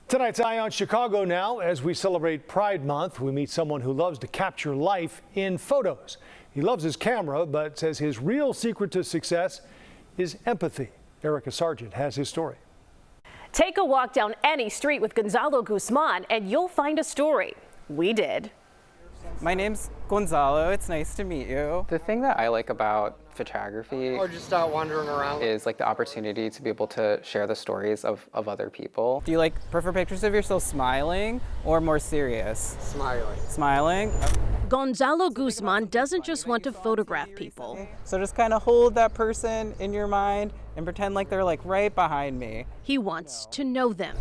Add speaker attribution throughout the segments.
Speaker 1: Tonight's Eye on Chicago now. As we celebrate Pride Month, we meet someone who loves to capture life in photos. He loves his camera, but says his real secret to success is empathy. Erica Sargent has his story.
Speaker 2: Take a walk down any street with Gonzalo Guzman and you'll find a story. We did.
Speaker 3: My name's Gonzalo. It's nice to meet you. The thing that I like about photography
Speaker 4: or just out wandering around
Speaker 3: is like the opportunity to be able to share the stories of other people. Do you prefer pictures of yourself smiling or more serious?
Speaker 4: Smiling.
Speaker 3: Smiling?
Speaker 2: Gonzalo Guzman doesn't just want to photograph people.
Speaker 3: So just kind of hold that person in your mind and pretend like they're right behind me.
Speaker 2: He wants to know them.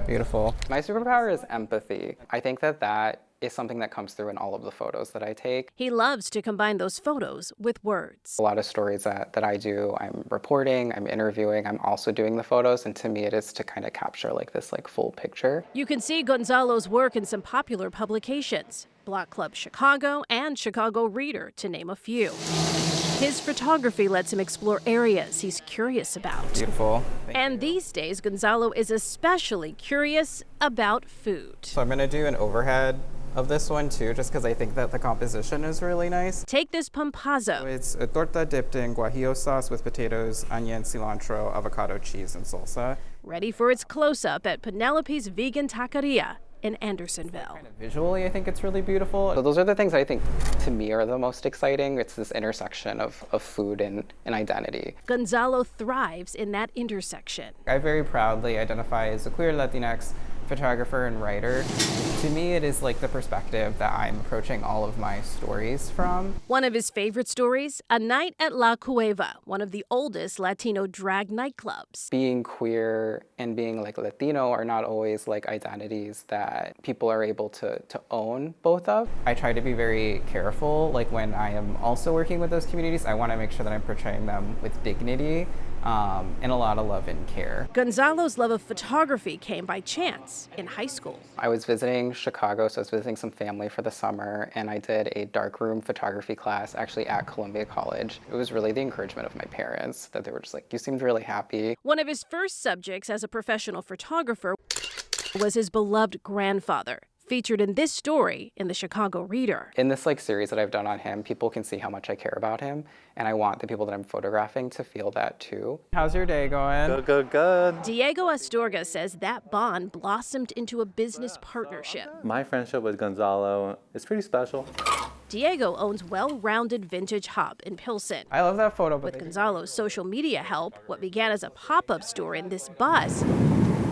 Speaker 3: Beautiful. My superpower is empathy. I think that is something that comes through in all of the photos that I take.
Speaker 2: He loves to combine those photos with words.
Speaker 3: A lot of stories that I do, I'm reporting, I'm interviewing, I'm also doing the photos, and to me it is to kind of capture this full picture.
Speaker 2: You can see Gonzalo's work in some popular publications, Block Club Chicago and Chicago Reader, to name a few. His photography lets him explore areas he's curious about.
Speaker 3: Beautiful.
Speaker 2: And these days, Gonzalo is especially curious about food.
Speaker 3: So I'm gonna do an overhead of this one too, just because I think that the composition is really nice.
Speaker 2: Take this pampazo.
Speaker 3: So it's a torta dipped in guajillo sauce with potatoes, onion, cilantro, avocado, cheese, and salsa.
Speaker 2: Ready for its close-up at Penelope's Vegan Taqueria in Andersonville.
Speaker 3: Visually, I think it's really beautiful. So those are the things I think, to me, are the most exciting. It's this intersection of food and identity.
Speaker 2: Gonzalo thrives in that intersection.
Speaker 3: I very proudly identify as a queer Latinx photographer and writer. To me, it is the perspective that I'm approaching all of my stories from.
Speaker 2: One of his favorite stories, a night at La Cueva, one of the oldest Latino drag nightclubs.
Speaker 3: Being queer and being Latino are not always identities that people are able to own both of. I try to be very careful, when I am also working with those communities, I want to make sure that I'm portraying them with dignity. And a lot of love and care.
Speaker 2: Gonzalo's love of photography came by chance in high school.
Speaker 3: I was visiting Chicago, so I was visiting some family for the summer, and I did a darkroom photography class actually at Columbia College. It was really the encouragement of my parents that they were just you seemed really happy.
Speaker 2: One of his first subjects as a professional photographer was his beloved grandfather, featured in this story in the Chicago Reader.
Speaker 3: In this series that I've done on him, people can see how much I care about him, and I want the people that I'm photographing to feel that too. How's your day going?
Speaker 5: Good.
Speaker 2: Diego Astorga says that bond blossomed into a business partnership.
Speaker 5: My friendship with Gonzalo is pretty special.
Speaker 2: Diego owns Well-Rounded Vintage Hub in Pilsen.
Speaker 3: I love that photo.
Speaker 2: With Gonzalo's social media help, what began as a pop-up store in this bus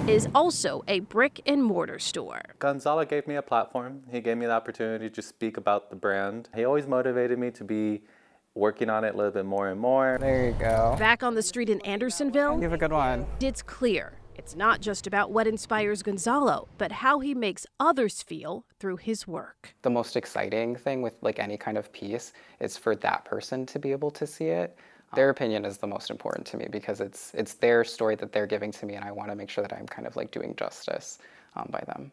Speaker 2: is also a brick-and-mortar store.
Speaker 5: Gonzalo gave me a platform. He gave me the opportunity to speak about the brand. He always motivated me to be working on it a little bit more and more.
Speaker 3: There you go.
Speaker 2: Back on the street in Andersonville,
Speaker 3: You have a good one.
Speaker 2: It's clear it's not just about what inspires Gonzalo, but how he makes others feel through his work.
Speaker 3: The most exciting thing with any kind of piece is for that person to be able to see it. Their opinion is the most important to me because it's their story that they're giving to me, and I want to make sure that I'm kind of doing justice by them.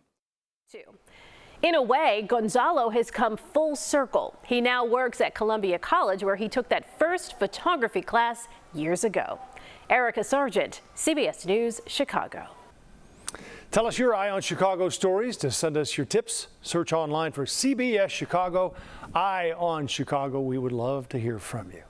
Speaker 2: In a way, Gonzalo has come full circle. He now works at Columbia College, where he took that first photography class years ago. Erica Sargent, CBS News, Chicago.
Speaker 1: Tell us your Eye on Chicago stories. To send us your tips, search online for CBS Chicago, Eye on Chicago. We would love to hear from you.